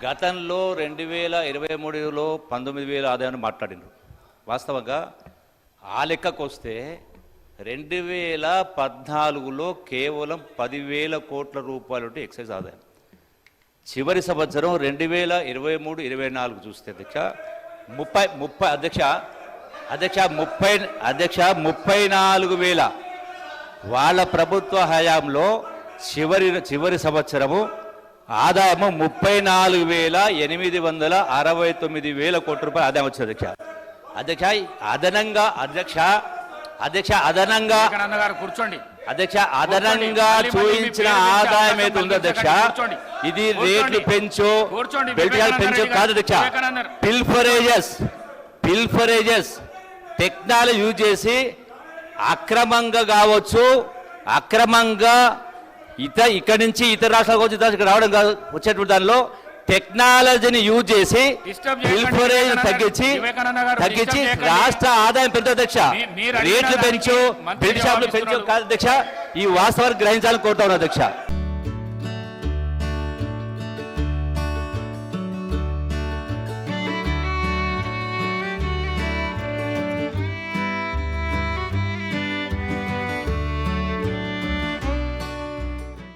గతంలో 2023లో 19,000 ఆదాయాన్ని మాట్లాడినారు. వాస్తవంగా ఆ లెక్కకు వస్తే 2014లో కేవలం 10,000 కోట్ల రూపాయలు ఎక్సైజ్ ఆదాయం. చివరి సంవత్సరం 2023-24 చూస్తే అధ్యక్ష 34,000 వాళ్ళ ప్రభుత్వ హయాంలో చివరి సంవత్సరము ఆదాయము 34,869 కోట్ల రూపాయలు ఆదాయం వచ్చింది అదనంగా చూయించిన ఆదాయం అయితే ఉందో అధ్యక్ష, ఇది రేట్లు పెంచు కాదు అధ్యక్ష. పిల్ఫరేజెస్ టెక్నాలజీ యూజ్ చేసి అక్రమంగా కావచ్చు, అక్రమంగా ఇక్కడి నుంచి ఇతర రాష్ట్రాలకు వచ్చి ఇక్కడ రావడం కాదు, వచ్చేటువంటి దానిలో టెక్నాలజీని యూజ్ చేసి పిల్ఫరేజ్ తగ్గించి రాష్ట్ర ఆదాయం పెంచు అధ్యక్ష. రేట్లు పెంచు, బిల్డ్ షాపులు పెంచు కాదు అధ్యక్ష. ఈ వాస్తవాన్ని గ్రహించాలని కోరుతా ఉన్నా అధ్యక్ష.